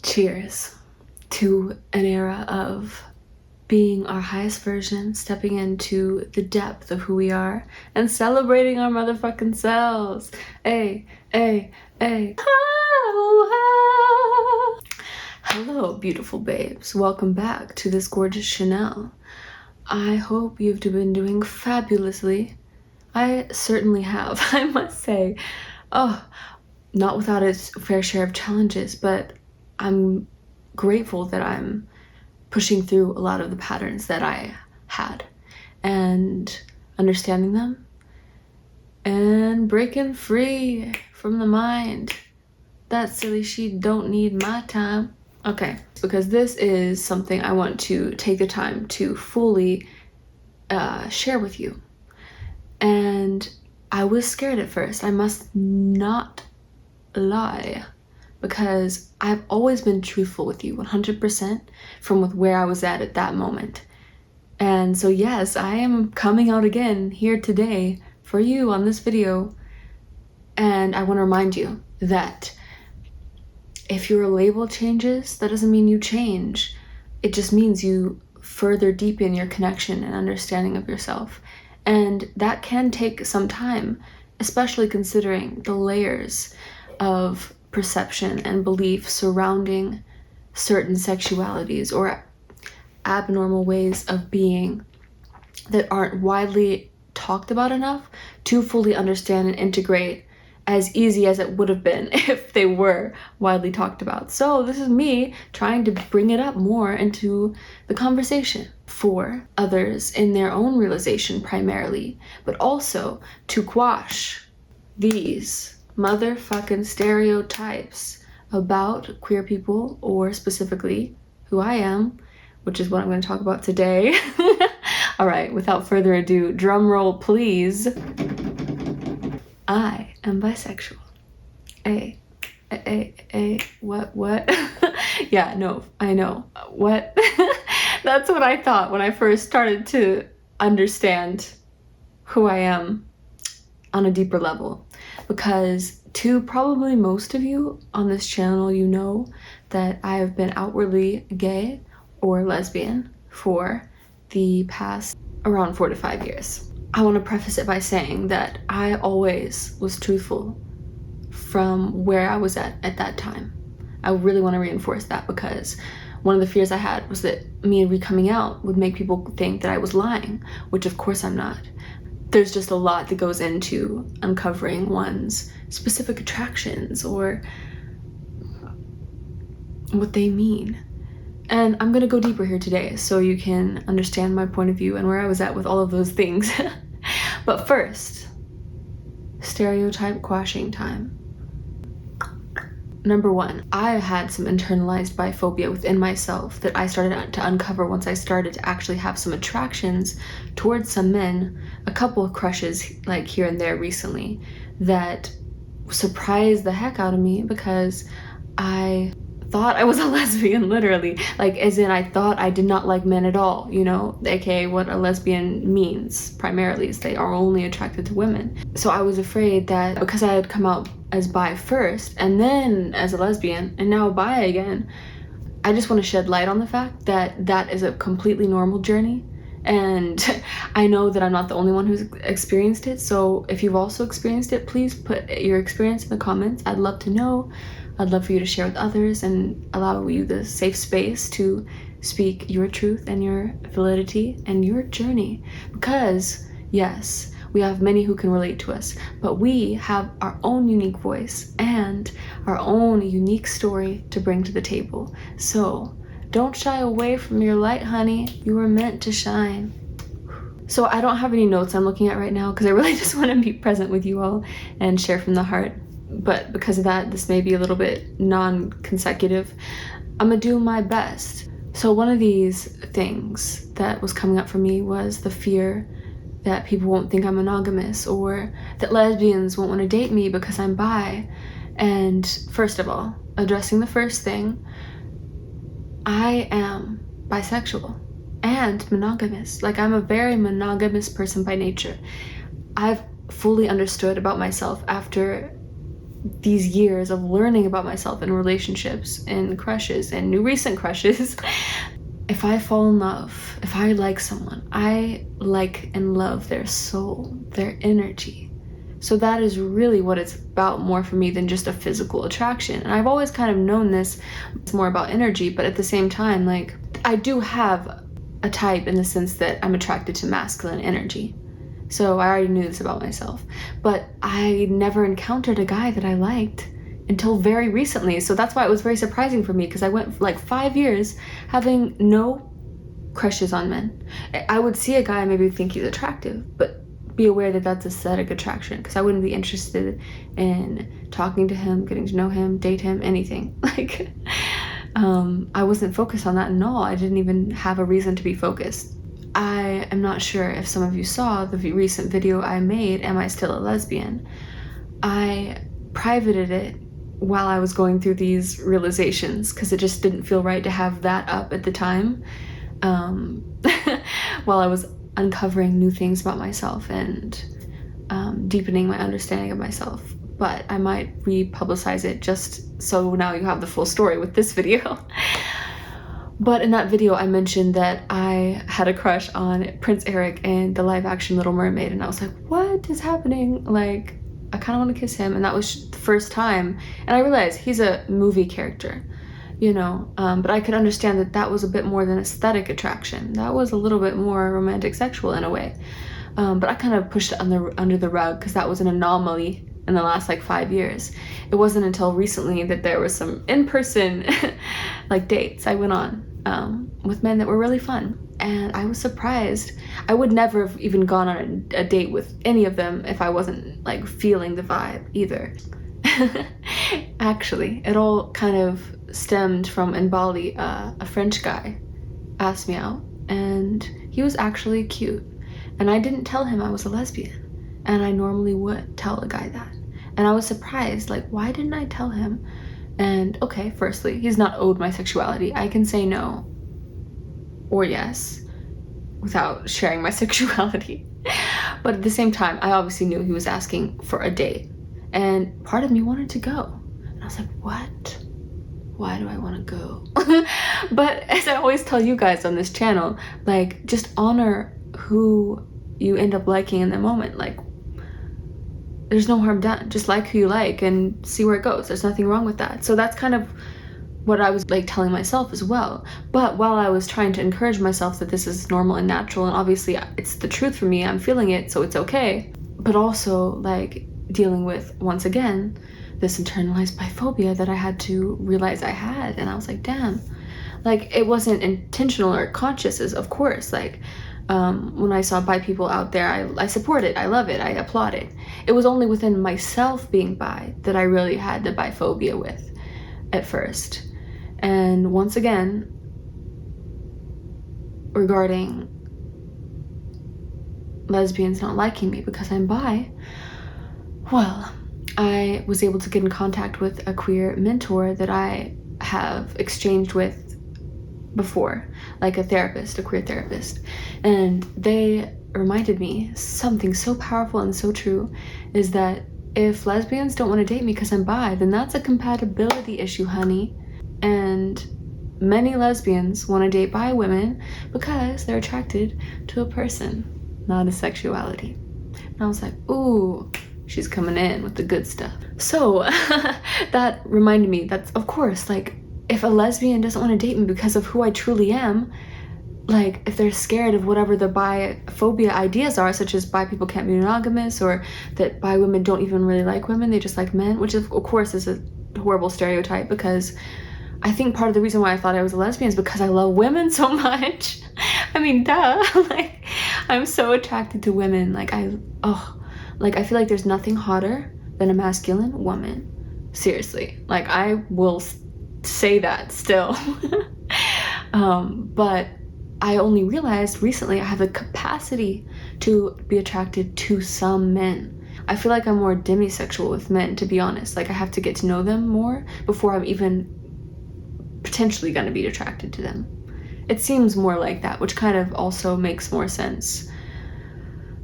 Cheers to an era of being our highest version, stepping into the depth of who we are, and celebrating our motherfucking selves. Hey, hey, hey. Hello, beautiful babes. Welcome back to this gorgeous Chanel. I hope you've been doing fabulously. I certainly have, I must say. Oh, not without its fair share of challenges, but I'm grateful that I'm pushing through a lot of the patterns that I had and understanding them and breaking free from the mind. That silly shit don't need my time. Okay, because this is something I want to take the time to fully share with you. And I was scared at first. I must not lie, because I've always been truthful with you 100% from with where I was at that moment. And so yes, I am coming out again here today for you on this video. And I want to remind you that if your label changes, that doesn't mean you change. It just means you further deepen your connection and understanding of yourself. And that can take some time, especially considering the layers of perception and belief surrounding certain sexualities or abnormal ways of being that aren't widely talked about enough to fully understand and integrate as easy as it would have been if they were widely talked about. So this is me trying to bring it up more into the conversation for others in their own realization primarily, but also to quash these motherfucking stereotypes about queer people, or specifically who I am, which is what I'm going to talk about today. All right, without further ado, drum roll please. I am bisexual. What? Yeah, no, I know. What? That's what I thought when I first started to understand who I am on a deeper level. Because to probably most of you on this channel, you know that I have been outwardly gay or lesbian for the past around 4 to 5 years. I want to preface it by saying that I always was truthful from where I was at that time. I really want to reinforce that, because one of the fears I had was that me coming out would make people think that I was lying, which of course I'm not. There's just a lot that goes into uncovering one's specific attractions or what they mean. And I'm gonna go deeper here today so you can understand my point of view and where I was at with all of those things. But first, stereotype quashing time. Number one, I had some internalized biphobia within myself that I started to uncover once I started to actually have some attractions towards some men, a couple of crushes like here and there recently, that surprised the heck out of me, because I thought I was a lesbian, literally. Like, as in I thought I did not like men at all, you know, aka what a lesbian means primarily is they are only attracted to women. So I was afraid that because I had come out as bi first and then as a lesbian and now bi again, I just want to shed light on the fact that that is a completely normal journey. And I know that I'm not the only one who's experienced it, so if you've also experienced it, please put your experience in the comments. I'd love to know. I'd love for you to share with others and allow you the safe space to speak your truth and your validity and your journey. Because yes, we have many who can relate to us, but we have our own unique voice and our own unique story to bring to the table. So don't shy away from your light, honey. You were meant to shine. So I don't have any notes I'm looking at right now because I really just want to be present with you all and share from the heart. But because of that, this may be a little bit non-consecutive. I'm gonna do my best. So one of these things that was coming up for me was the fear that people won't think I'm monogamous, or that lesbians won't want to date me because I'm bi. And first of all, addressing the first thing, I am bisexual and monogamous. Like, I'm a very monogamous person by nature. I've fully understood about myself after these years of learning about myself in relationships and crushes and new recent crushes, if I fall in love, if I like someone, I like and love their soul, their energy. So that is really what it's about more for me than just a physical attraction. And I've always kind of known this, it's more about energy, but at the same time, like, I do have a type in the sense that I'm attracted to masculine energy. So I already knew this about myself, but I never encountered a guy that I liked until very recently. So that's why it was very surprising for me, because I went like 5 years having no crushes on men. I would see a guy and maybe think he's attractive, but be aware that that's aesthetic attraction, because I wouldn't be interested in talking to him, getting to know him, date him, anything. Like, I wasn't focused on that at all. I didn't even have a reason to be focused. I am not sure if some of you saw the recent video I made, Am I Still a Lesbian? I privated it while I was going through these realizations, because it just didn't feel right to have that up at the time, while I was uncovering new things about myself and deepening my understanding of myself. But I might republicize it just so now you have the full story with this video. But in that video, I mentioned that I had a crush on Prince Eric in the live-action Little Mermaid, and I was like, what is happening? Like, I kind of want to kiss him, and that was the first time. And I realized he's a movie character, you know, but I could understand that that was a bit more than aesthetic attraction. That was a little bit more romantic sexual in a way. But I kind of pushed it under the rug, because that was an anomaly in the last like 5 years. It wasn't until recently that there was some in-person like dates I went on with men that were really fun, and I was surprised. I would never have even gone on a date with any of them if I wasn't like feeling the vibe either. Actually, it all kind of stemmed from in Bali, a French guy asked me out, and he was actually cute, and I didn't tell him I was a lesbian, and I normally would tell a guy that. And I was surprised, like, why didn't I tell him? And okay, firstly, he's not owed my sexuality. I can say no or yes without sharing my sexuality. But at the same time, I obviously knew he was asking for a date, and part of me wanted to go. And I was like, what? Why do I want to go? But as I always tell you guys on this channel, like, just honor who you end up liking in the moment. Like, there's no harm done. Just like who you like and see where it goes. There's nothing wrong with that. So that's kind of what I was like telling myself as well. But while I was trying to encourage myself that this is normal and natural, and obviously it's the truth for me, I'm feeling it, so it's okay. But also like dealing with, once again, this internalized biphobia that I had to realize I had. And I was like, damn, like, it wasn't intentional or conscious, as of course, like, when I saw bi people out there, I support it, I love it, I applaud it. It was only within myself being bi that I really had the biphobia with at first. And once again, regarding lesbians not liking me because I'm bi, well, I was able to get in contact with a queer mentor that I have exchanged with before, like a queer therapist, and they reminded me something so powerful and so true, is that if lesbians don't want to date me because I'm bi, then that's a compatibility issue, honey. And many lesbians want to date bi women because they're attracted to a person, not a sexuality. And I was like, ooh, she's coming in with the good stuff. So that reminded me that, of course, like, if a lesbian doesn't want to date me because of who I truly am, like, if they're scared of whatever the biphobia ideas are, such as bi people can't be monogamous, or that bi women don't even really like women, they just like men, which of course is a horrible stereotype, because I think part of the reason why I thought I was a lesbian is because I love women so much. I mean, duh. Like, I'm so attracted to women. Like, I feel like there's nothing hotter than a masculine woman. Seriously. Like, I will say that still. But I only realized recently I have the capacity to be attracted to some men. I feel like I'm more demisexual with men, to be honest. Like, I have to get to know them more before I'm even potentially going to be attracted to them. It seems more like that, which kind of also makes more sense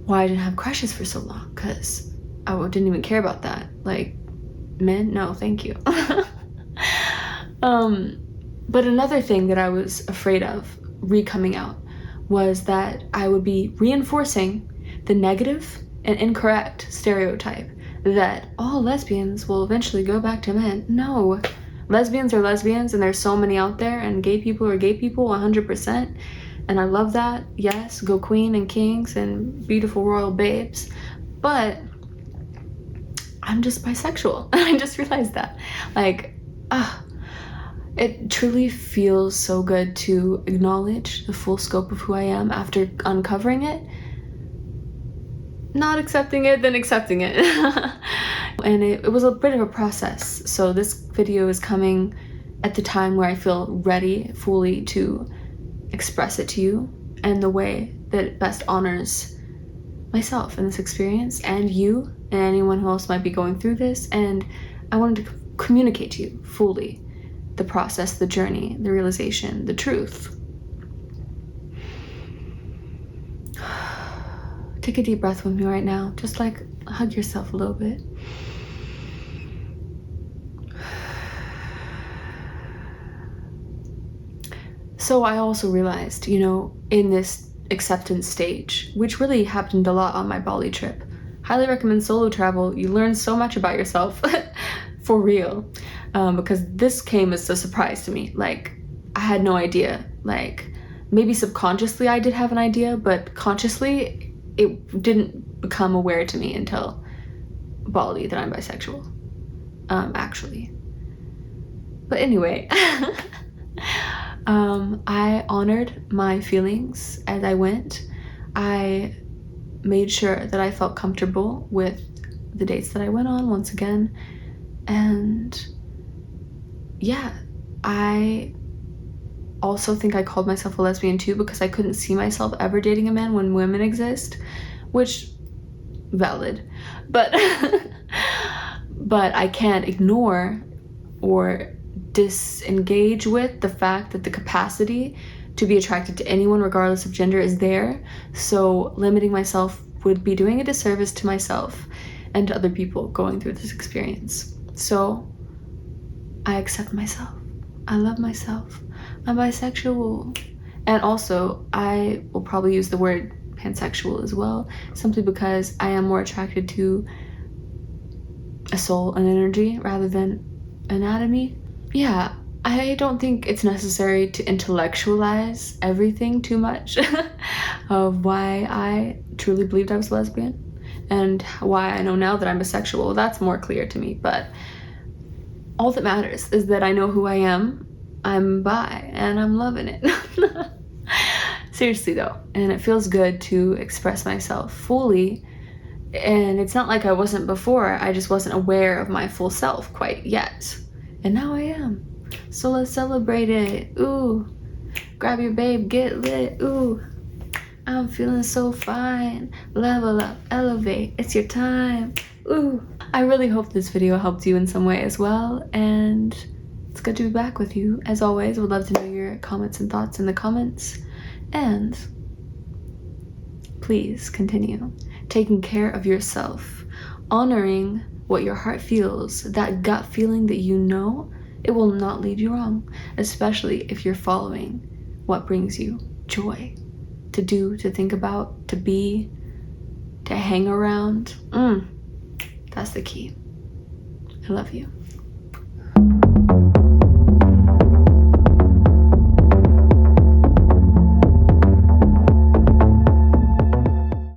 why I didn't have crushes for so long, because I didn't even care about that. Like, men? No, thank you. But another thing that I was afraid of re-coming out was that I would be reinforcing the negative and incorrect stereotype that all lesbians will eventually go back to men. No, lesbians are lesbians, and there's so many out there, and gay people are gay people 100%, and I love that. Yes, go queen and kings and beautiful royal babes, but I'm just bisexual. I just realized that. Like, it truly feels so good to acknowledge the full scope of who I am after uncovering it. Not accepting it, then accepting it. And it was a bit of a process. So this video is coming at the time where I feel ready fully to express it to you and the way that it best honors myself in this experience and you and anyone who else might be going through this. And I wanted to communicate to you fully the process, the journey, the realization, the truth. Take a deep breath with me right now. Just like hug yourself a little bit. So I also realized, in this acceptance stage, which really happened a lot on my Bali trip. Highly recommend solo travel. You learn so much about yourself, for real. Because this came as a surprise to me. Like, I had no idea. Like, maybe subconsciously I did have an idea, but consciously it didn't become aware to me until Bali that I'm bisexual, actually. But anyway, I honored my feelings as I went. I made sure that I felt comfortable with the dates that I went on once again. And yeah, I also think I called myself a lesbian too because I couldn't see myself ever dating a man when women exist, which, valid. But but I can't ignore or disengage with the fact that the capacity to be attracted to anyone regardless of gender is there. So limiting myself would be doing a disservice to myself and to other people going through this experience. So I accept myself. I love myself. I'm bisexual. And also, I will probably use the word pansexual as well, simply because I am more attracted to a soul and energy rather than anatomy. Yeah, I don't think it's necessary to intellectualize everything too much of why I truly believed I was lesbian and why I know now that I'm bisexual. That's more clear to me, but all that matters is that I know who I am. I'm bi and I'm loving it. Seriously though, and it feels good to express myself fully. And it's not like I wasn't before, I just wasn't aware of my full self quite yet. And now I am. So let's celebrate it. Ooh, grab your babe, get lit. Ooh, I'm feeling so fine. Level up, elevate, it's your time. Ooh. I really hope this video helped you in some way as well, and it's good to be back with you. As always, would love to know your comments and thoughts in the comments. And please continue taking care of yourself, honoring what your heart feels, that gut feeling that you know it will not lead you wrong, especially if you're following what brings you joy to do, to think about, to be, to hang around. That's the key. I love you.